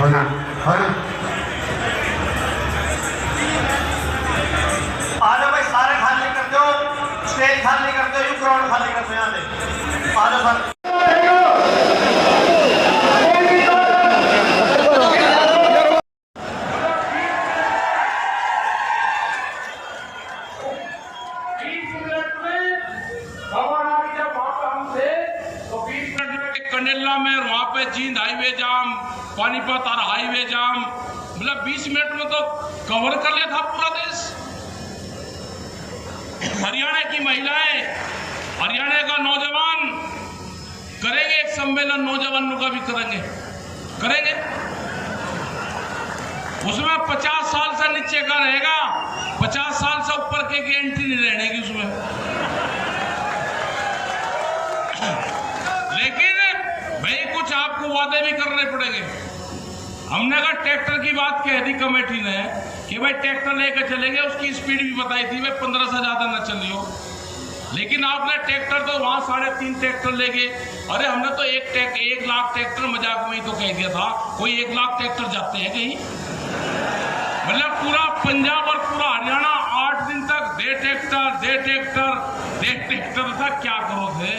होना और आज भाई सारे खाली कर दो, स्टेज खाली कर दो, यू ग्राउंड खाली कर दो, यहाँ से आज सर कंडेला में वहां पे जींद हाईवे जाम, पानीपत और हाईवे जाम, मतलब 20 मिनट में तो कवर कर लिया था पूरा देश। हरियाणा की महिलाएं, हरियाणा का नौजवान करेंगे एक सम्मेलन, नौजवानों का भी करेंगे। उसमें 50 साल से नीचे का रहेगा, 50 साल से ऊपर के की एंट्री नहीं रहेगी उसमें। लेकिन भाई कुछ आपको वादे भी करने पड़ेंगे। हमने कहा ट्रैक्टर की बात कह दी कमेटी ने कि भाई ट्रैक्टर लेकर चलेंगे, उसकी स्पीड भी बताई थी भाई 15 से ज्यादा न चलियो। लेकिन आपने ट्रैक्टर तो वहां 3.5 ट्रैक्टर ले गए। अरे हमने तो 1 लाख ट्रैक्टर मजाक में ही तो कह दिया था, कोई 1 लाख ट्रैक्टर जाते हैं कहीं? मतलब पूरा पंजाब और पूरा हरियाणा 8 दिन तक दे ट्रैक्टर था, क्या करो थे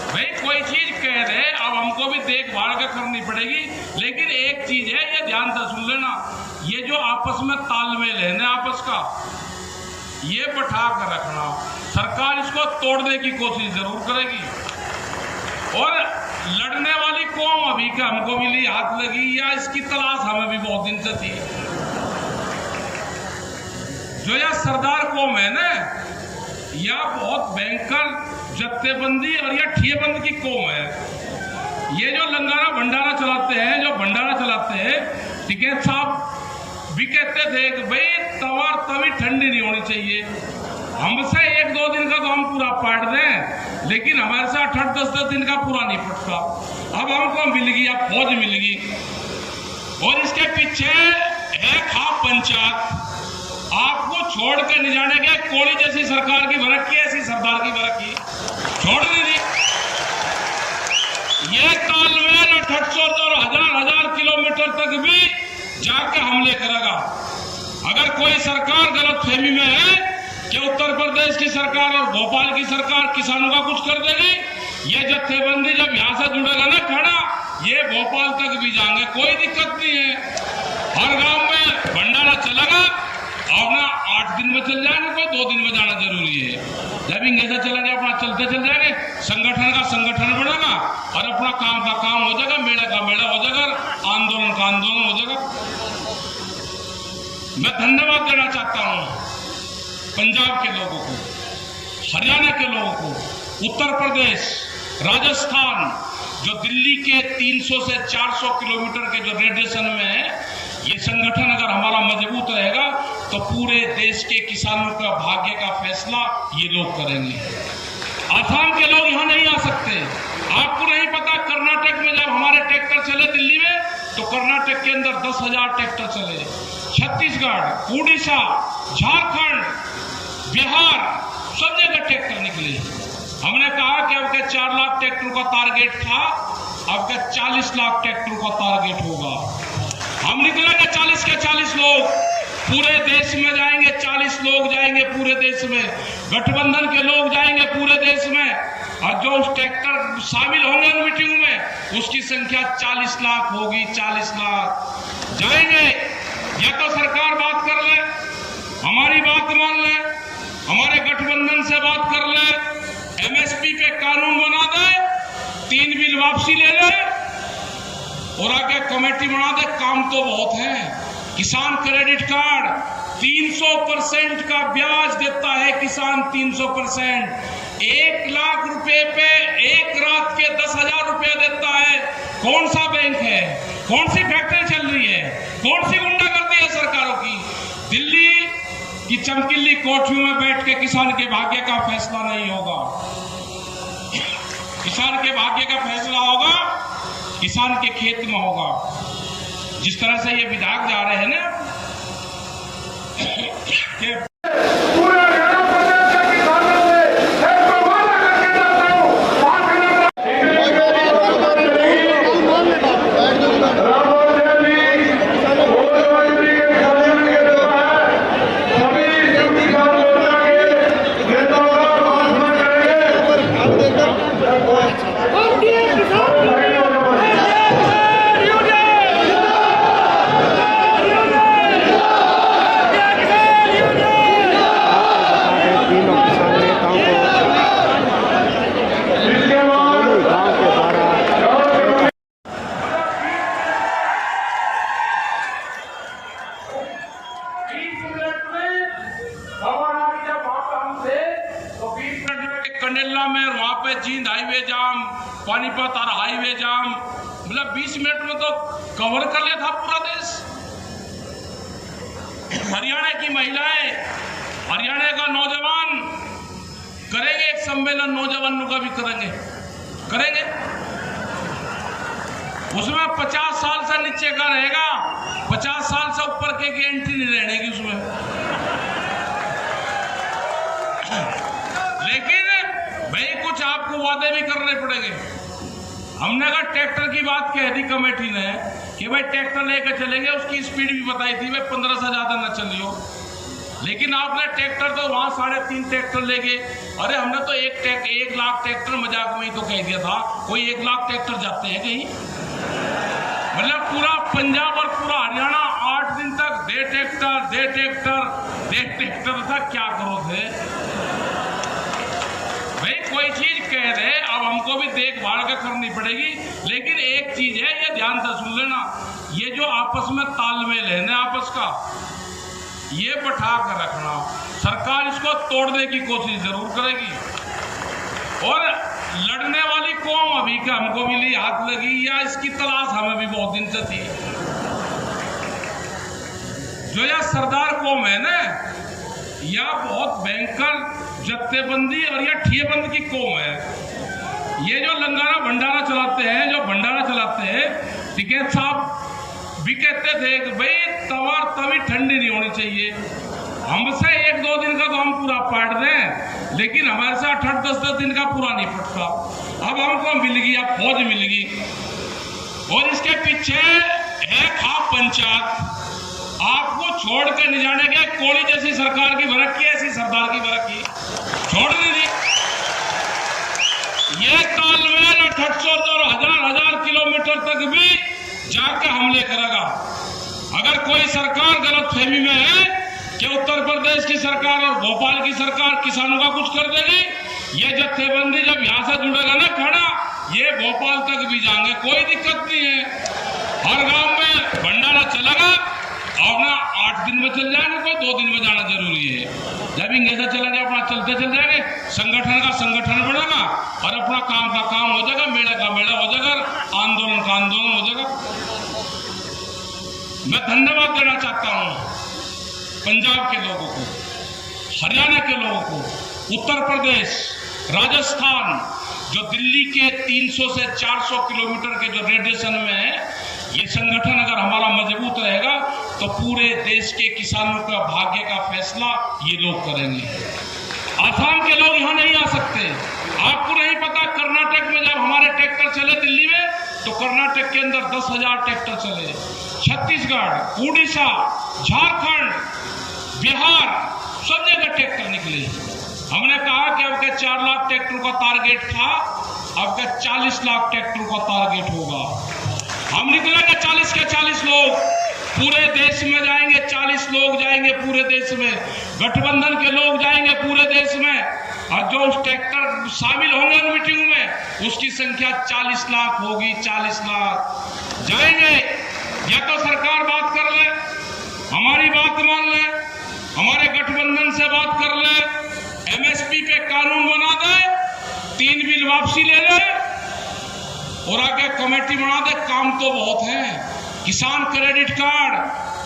भाई? कोई चीज कह रहे, अब हमको भी देखभाल के करनी पड़ेगी। लेकिन एक चीज है, ये ध्यान से सुन लेना, ये जो आपस में तालमेल है ना आपस का, ये बैठा कर रखना। सरकार इसको तोड़ने की कोशिश जरूर करेगी। और लड़ने वाली कौम अभी का हमको भी ली हाथ लगी, या इसकी तलाश हमें भी बहुत दिन से थी। जो यह सरदार कौम है ना, यह बहुत भयंकर जत्थेबंदी और यह ठियेबंद की कौम है। ये जो लंगारा भंडारा चलाते हैं, टिकैत साहब भी कहते थे कि भाई तवा तभी ठंडी नहीं होनी चाहिए। हमसे 1-2 दिन का तो हम पूरा पाट दें, लेकिन हमारे से 8-10 दिन का पूरा नहीं पटता। अब हमको मिल गई, अब फौज मिल गई, और इसके पीछे है खा पंचायत। आपको छोड़ के नहीं जाने के, कोड़ी जैसी सरकार की भरक की, ऐसी सरदार की भरक की छोड़ नहीं दी। ये तालमेल 800 और हजार किलोमीटर तक भी जाके हमले करेगा। अगर कोई सरकार गलत फहमी में है कि उत्तर प्रदेश की सरकार और भोपाल की सरकार किसानों का कुछ कर देगी, ये जत्थेबंदी जब यहां से जुड़ेगा ना खड़ा, ये भोपाल तक भी जाएंगे, कोई दिक्कत नहीं है। हर गांव में भंडारा चलेगा, और ना 8 दिन में चल जाएंगे, कोई 2 दिन में जाना जरूरी है। जब इंग्लिश चलेंगे अपना चलते चल जाएंगे, संगठन का संगठन बढ़ेगा और अपना काम का काम हो जाएगा, मेले का मेला हो जाएगा, आंदोलन का आंदोलन हो जाएगा। मैं धन्यवाद देना चाहता हूं पंजाब के लोगों को, हरियाणा के लोगों को, उत्तर प्रदेश, राजस्थान, जो दिल्ली के 300 से 400 किलोमीटर के जो रेडिएशन में है, ये संगठन अगर हमारा मजबूत रहेगा तो पूरे देश के किसानों का भाग्य का फैसला ये लोग करेंगे। आसाम के लोग यहां नहीं आ सकते। आपको नहीं पता, कर्नाटक में जब हमारे ट्रैक्टर चले दिल्ली में, तो कर्नाटक के अंदर 10,000 ट्रैक्टर चले। छत्तीसगढ़, उड़ीसा, झारखंड, बिहार, सब जगह ट्रैक्टर निकले। हमने कहा कि अब के 4 लाख ट्रैक्टर का टारगेट था, अब के 40 लाख ट्रैक्टर का टारगेट होगा। हम निकलेंगे 40 के 40 लोग, पूरे देश में जाएंगे, 40 लोग जाएंगे पूरे देश में, गठबंधन के लोग जाएंगे पूरे देश में, और जो उस ट्रैक्टर शामिल होंगे उन मीटिंग में, उसकी संख्या 40 लाख होगी। 40 लाख जाएंगे। या तो सरकार बात कर ले, हमारी बात मान ले, हमारे गठबंधन से बात कर ले, एमएसपी पे कानून बना दे, 3 बिल वापसी ले ले, और आगे कमेटी बना दे। काम तो बहुत है। किसान क्रेडिट कार्ड 300% का ब्याज देता है किसान, 300%। 1 लाख रुपए पे एक रात के 10,000 रुपए देता है। कौन सा बैंक है? कौन सी फैक्ट्री चल रही है? कौन सी गुंडागर्दी है सरकारों की? दिल्ली की चमकीली कोठरियों में बैठ के किसान के भाग्य का फैसला नहीं होगा। किसान के भाग्य का फैसला होगा, किसान के खेत में होगा। जिस तरह से ये विधायक जा रहे हैं ना कि पानीपत और हाईवे जाम, मतलब 20 मिनट में तो कवर कर लिया था पूरा देश। हरियाणा की महिलाएं, हरियाणा का नौजवान करेंगे एक सम्मेलन, नौजवानों का भी करेंगे। उसमें 50 साल से नीचे का रहेगा, 50 साल से ऊपर के एंट्री नहीं रहेगी उसमें। लेकिन भाई कुछ आपको वादे भी करने पड़ेंगे। हमने कहा ट्रैक्टर की बात कह दी कमेटी ने कि भाई ट्रैक्टर लेकर चलेंगे, उसकी स्पीड भी बताई थी भाई 15 से ज्यादा न चलियो। लेकिन आपने ट्रैक्टर तो वहां 3.5 ट्रैक्टर ले गए। अरे हमने तो 1 लाख ट्रैक्टर मजाक में ही तो कह दिया था, कोई 1 लाख ट्रैक्टर जाते हैं कहीं? मतलब पूरा पंजाब और पूरा हरियाणा 8 दिन तक दे ट्रैक्टर था। क्या करो थे भाई, कोई चीज कह रहे, अब हमको भी देखभाल के करनी पड़ेगी। लेकिन एक चीज है, ये ध्यान से सुन लेना, ये जो आपस में तालमेल है ना आपस का, ये बैठा कर रखना। सरकार इसको तोड़ने की कोशिश जरूर करेगी। और लड़ने वाली कौम अभी का हमको मिली हाथ लगी, या इसकी तलाश हमें भी बहुत दिन से थी। जो यह सरदार कौम है ना, यह बहुत भयंकर जत्थेबंदी और यह ठियेबंद की कौम है। ये जो लंगारा भंडारा चलाते हैं, जो भंडारा चलाते हैं, टिकैत साहब भी कहते थे कि भाई तवा तभी ठंडी नहीं होनी चाहिए। हमसे 1-2 दिन का तो हम पूरा पाट दें, लेकिन हमारे से 8-10 दिन का पूरा नहीं पटता। अब हमको मिल गई, अब फौज मिल गई, और इसके पीछे है खा पंचायत। आपको छोड़ के नहीं जाने के, कोड़ी जैसी सरकार की भरक की, ऐसी सरदार की भरक की छोड़ नहीं दी। ये तालमेल 800 और हजार किलोमीटर तक भी जाके हमले करेगा। अगर कोई सरकार गलत फहमी में है कि उत्तर प्रदेश की सरकार और भोपाल की सरकार किसानों का कुछ कर देगी, ये जत्थेबंदी जब यहां से जुड़ेगा ना खड़ा, ये भोपाल तक भी जाएंगे, कोई दिक्कत नहीं है। हर गांव में भंडारा चलेगा, और ना 8 दिन में चल जाएंगे, कोई 2 दिन में जाना जरूरी है। जब इंग्लिश चलेंगे अपना चलते चल जाएंगे, संगठन का संगठन बढ़ेगा और अपना काम का काम हो जाएगा, मेले का मेला हो जाएगा, आंदोलन का आंदोलन हो जाएगा। मैं धन्यवाद देना चाहता हूं पंजाब के लोगों को, हरियाणा के लोगों को, उत्तर प्रदेश, राजस्थान, जो दिल्ली के 300 से 400 किलोमीटर के जो रेडिएशन में है, ये संगठन अगर हमारा मजबूत रहेगा तो पूरे देश के किसानों का भाग्य का फैसला ये लोग करेंगे। आसाम के लोग यहां नहीं आ सकते। आपको नहीं पता, कर्नाटक में जब हमारे ट्रैक्टर चले दिल्ली में, तो कर्नाटक के अंदर 10,000 ट्रैक्टर चले। छत्तीसगढ़, उड़ीसा, झारखंड, बिहार, सब जगह ट्रैक्टर निकले। हमने कहा कि अब के 4 लाख ट्रैक्टर का टारगेट था, अब के 40 लाख ट्रैक्टर का टारगेट होगा। हम निकलेंगे 40 के 40 लोग, पूरे देश में जाएंगे, 40 लोग जाएंगे पूरे देश में, गठबंधन के लोग जाएंगे पूरे देश में, और जो उस ट्रैक्टर शामिल होंगे उन मीटिंग में, उसकी संख्या 40 लाख होगी। 40 लाख जाएंगे। या तो सरकार बात कर ले, हमारी बात मान ले, हमारे गठबंधन से बात कर ले, MSP पे कानून बना दे, 3 बिल वापसी ले ले, और आगे कमेटी बना दे। काम तो बहुत है। किसान क्रेडिट कार्ड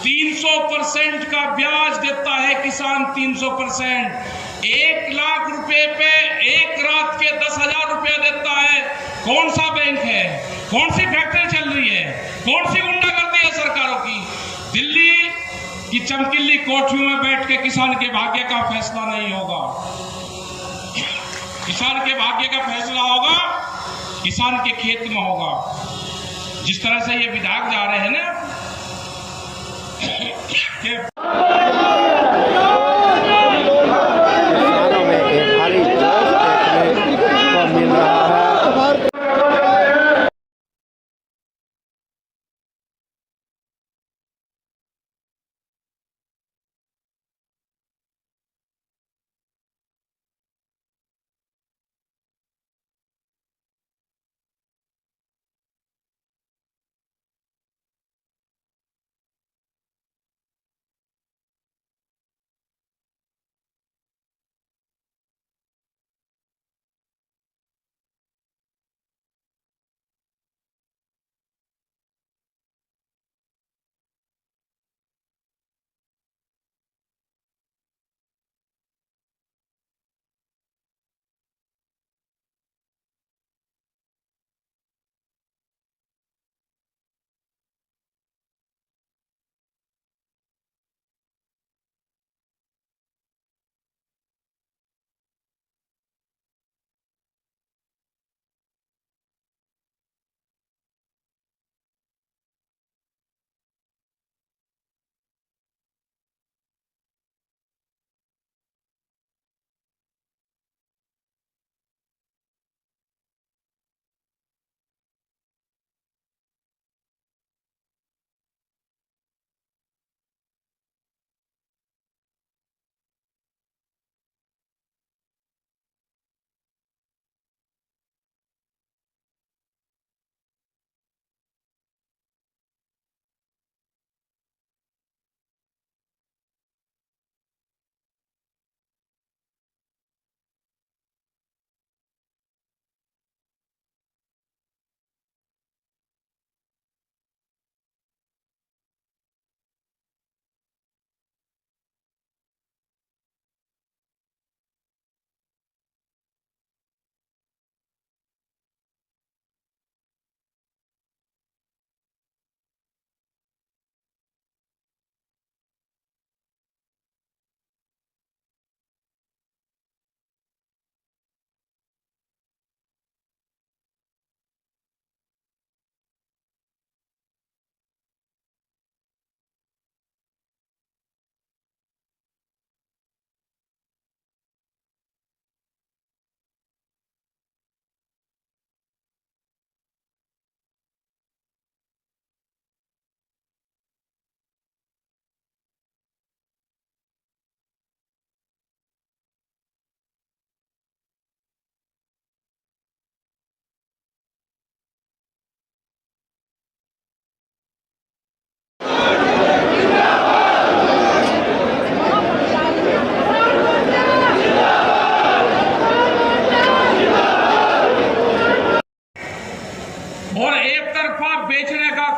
300% का ब्याज देता है किसान, 300%। 1 लाख रुपए पे एक रात के 10,000 रुपया देता है। कौन सा बैंक है? कौन सी फैक्ट्री चल रही है? कौन सी गुंडागर्दी है सरकारों की? दिल्ली की चमकीली कोठरियों में बैठ के किसान के भाग्य का फैसला नहीं होगा। किसान के भाग्य का फैसला होगा, किसान के खेत में होगा। जिस तरह से ये विधायक जा रहे हैं ना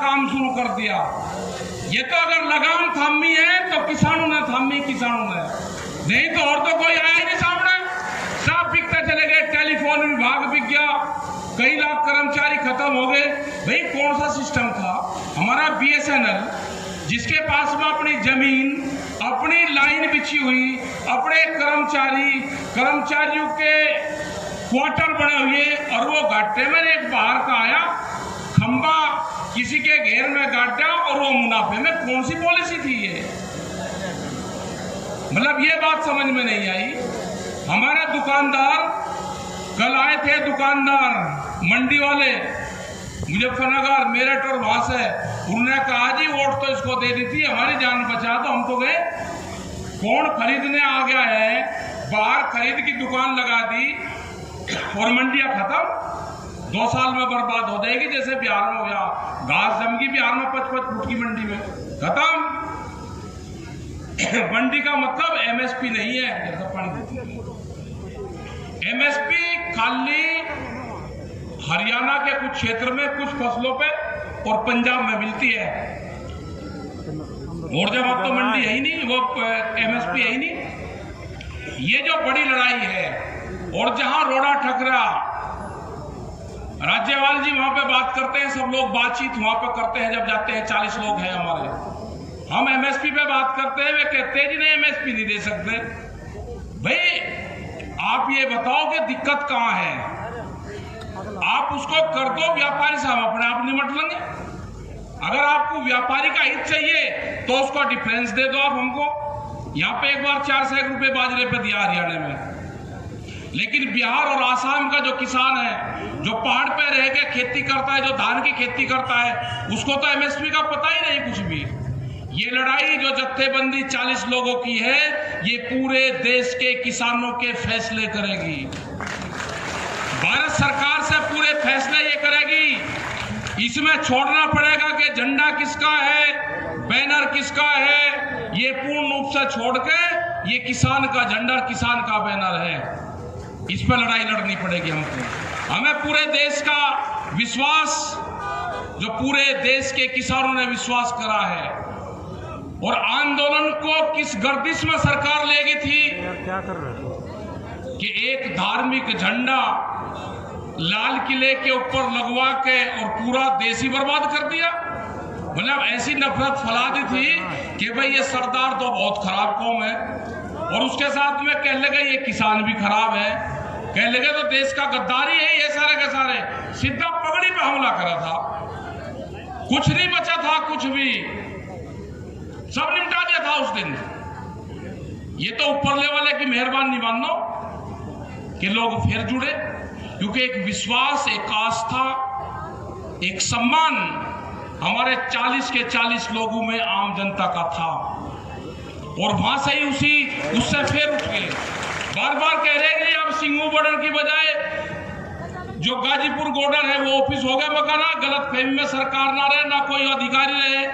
काम शुरू कर दिया। ये तो अगर लगाम थामी है तो किसानों ने थामी, किसानों ने, नहीं तो और तो कोई आया ही नहीं सामने। सब बिकते चले गए, टेलीफोन विभाग बिक गया, कई लाख कर्मचारी खत्म हो गए। भाई कौन सा सिस्टम था हमारा? BSNL, जिसके पास में अपनी जमीन, अपनी लाइन बिछी हुई, अपने कर्मचारियों के क्वार्टर बने हुए, और वो घाटे में एक बाहर का आया खंबा किसी के घेर में गाड़ा और वो मुनाफे में। कौन सी पॉलिसी थी ये? मतलब ये बात समझ में नहीं आई। हमारे दुकानदार कल आए थे, दुकानदार मंडी वाले मुजफ्फरनगर, मेरठ और वहां से, उन्होंने कहा जी वोट तो इसको दे दी थी, हमारी जान बचा। तो हम तो गए, कौन खरीदने आ गया है? बाहर खरीद की दुकान लगा दी और मंडियां खत्म। 2 साल में बर्बाद हो जाएगी, जैसे बिहार में हो गया। घास जम गई बिहार में 55 फुट की मंडी में, खत्म। मंडी का मतलब MSP नहीं है, जैसा पानी। MSP खाली हरियाणा के कुछ क्षेत्र में कुछ फसलों पे और पंजाब में मिलती है, और जब अब तो मंडी है ही नहीं, वो MSP है ही नहीं। ये जो बड़ी लड़ाई है, और जहां रोड़ा ठकरा, राज्यपाल जी वहां पे बात करते हैं, सब लोग बातचीत वहां पे करते हैं जब जाते हैं, 40 लोग हैं हमारे, हम MSP पे बात करते हैं, वे कहते हैं जी नहीं MSP नहीं दे सकते। भाई आप ये बताओ कि दिक्कत कहां है? आप उसको कर दो व्यापारी से, हम अपने आप निपट लेंगे। अगर आपको व्यापारी का हित चाहिए तो उसका डिफरेंस दे दो आप हमको। यहाँ पे एक बार 400 रुपए बाजरे पे दिया हरियाणा में, लेकिन बिहार और आसाम का जो किसान है, जो पहाड़ पे रह के खेती करता है, जो धान की खेती करता है, उसको तो MSP का पता ही नहीं कुछ भी। ये लड़ाई जो जत्थेबंदी 40 लोगों की है, ये पूरे देश के किसानों के फैसले करेगी। भारत सरकार से पूरे फैसले ये करेगी। इसमें छोड़ना पड़ेगा कि झंडा किसका है, बैनर किसका है, ये पूर्ण रूप से छोड़ के ये किसान का झंडा, किसान का बैनर है, इस पर लड़ाई लड़नी पड़ेगी हमको। हमें पूरे देश का विश्वास, जो पूरे देश के किसानों ने विश्वास करा है, और आंदोलन को किस गर्दिश में सरकार लेगी थी क्या कर रहे कि एक धार्मिक झंडा लाल किले के ऊपर लगवा के और पूरा देश ही बर्बाद कर दिया। मतलब ऐसी नफरत फैला दी थी कि भाई ये सरदार तो बहुत खराब कौम है, और उसके साथ में कहने लगे ये किसान भी खराब है, कहने लगे तो देश का गद्दारी है ये सारे के सारे। सीधा पगड़ी पे हमला करा था, कुछ नहीं बचा था, कुछ भी सब निपटा दिया था उस दिन। ये तो ऊपरले वाले की मेहरबानी मानो कि लोग फिर जुड़े, क्योंकि एक विश्वास, एक आस्था, एक सम्मान हमारे 40 के 40 लोगों में आम जनता का था, और वहां से ही उससे फिर उठ गए। बार बार कह रहे हैं कि अब सिंगू बॉर्डर की बजाय जो गाजीपुर बॉर्डर है वो ऑफिस हो गया मकाना। गलत फहमी में सरकार ना रहे, ना कोई अधिकारी रहे,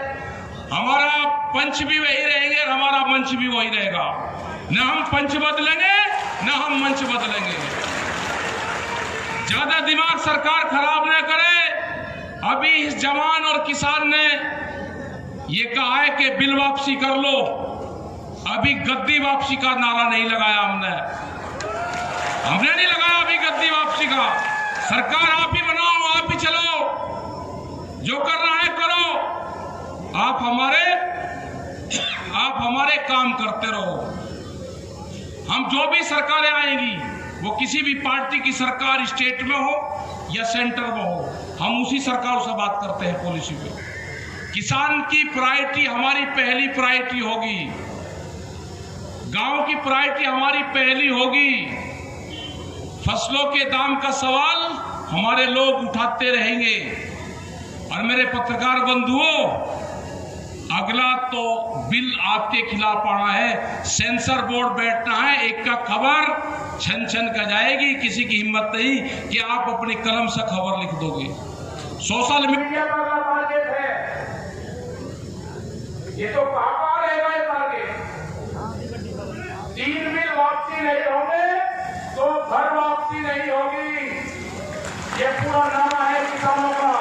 हमारा पंच भी वही रहेंगे और हमारा मंच भी वही रहेगा। न हम पंच बदलेंगे, न हम मंच बदलेंगे। ज्यादा दिमाग सरकार खराब न करे। अभी इस जवान और किसान ने ये कहा है कि बिल वापसी कर लो, अभी गद्दी वापसी का नारा नहीं लगाया हमने नहीं लगाया अभी गद्दी वापसी का। सरकार आप ही बनाओ, आप ही चलो, जो करना है करो, आप हमारे काम करते रहो। हम जो भी सरकारें आएंगी, वो किसी भी पार्टी की सरकार स्टेट में हो या सेंटर में हो, हम उसी सरकार से बात करते हैं पॉलिसी पे। किसान की प्रायोरिटी हमारी पहली प्रायोरिटी होगी, गांव की प्रायोरिटी हमारी पहली होगी। फसलों के दाम का सवाल हमारे लोग उठाते रहेंगे। और मेरे पत्रकार बंधुओं, अगला तो बिल आपके खिलाफ आना है, सेंसर बोर्ड बैठना है, एक का खबर छन छन का जाएगी। किसी की हिम्मत नहीं कि आप अपनी कलम से खबर लिख दोगे। सोशल मीडिया का टारगेट है, ये तो कहां रहेगा ये टारगेट? 3 बिल वापसी नहीं होंगे तो घर वापसी नहीं होगी, ये पूरा नारा है किसानों का।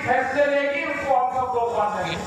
फैसले लेगी उसको हम सब लोग मानेंगे।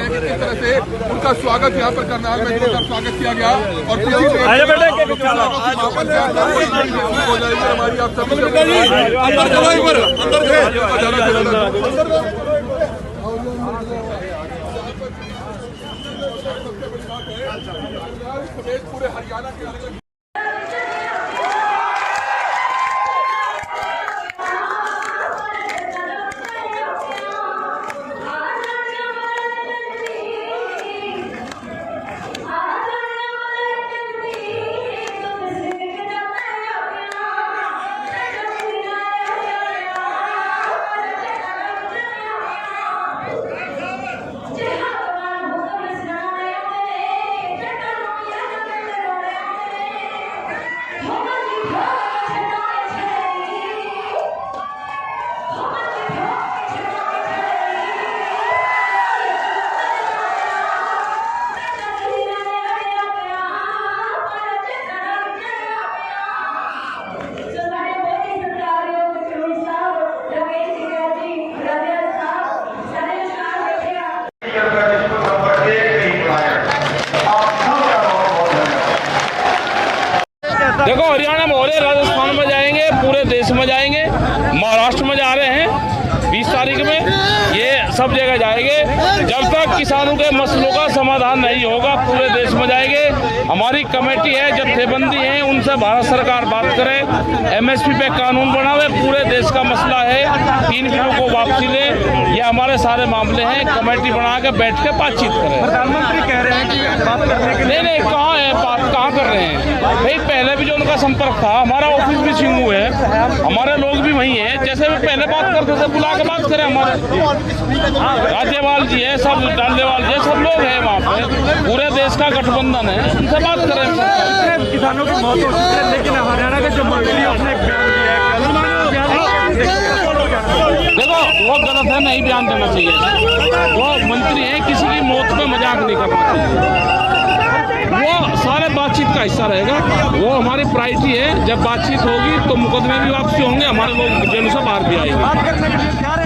उनका स्वागत यहाँ पर करनाल में जोरदार स्वागत किया गया और हो जाएगी हमारी आप सभी पूरे हरियाणा के दौरे राजस्थान में जाएंगे, पूरे देश में जाएंगे, महाराष्ट्र में जा रहे हैं 20 तारीख में, ये सब जगह जाएंगे। जब तक किसानों के मसलों का समाधान नहीं होगा पूरे देश में जाएंगे। हमारी कमेटी है, जत्थेबंदी है, उनसे भारत सरकार बात करे, MSP पे कानून बनावे, पूरे देश का मसला है, 3 किलो को वापसी ले, ये हमारे सारे मामले हैं। कमेटी बना के बैठ के बातचीत करें। प्रधानमंत्री कह रहे हैं कि बात करने के लिए नहीं कहाँ है, बात कहाँ कर रहे हैं भाई? पहले भी जो उनका संपर्क था, हमारा ऑफिस भी सिंगू है, हमारे लोग भी वहीं हैं, जैसे भी पहले बात करते थे बुला के बात करें। हमारे राज्यपाल जी है, सब डालेवाल जी है, सब लोग हैं वहाँ पे, पूरे देश का गठबंधन है, उनसे बात करें। किसानों की मौत हो चुकी है, लेकिन हरियाणा के जो मंत्री उसने एक बयान दिया है। देखो वो गलत है, नहीं बयान देना चाहिए। वो मंत्री हैं, किसी की मौत पे मजाक नहीं करना चाहिए। वो सारे बातचीत का हिस्सा रहेगा, वो हमारी प्रायोरिटी है। जब बातचीत होगी तो मुकदमे भी वापसी होंगे, हमारे लोग जेल से बाहर भी आएंगे।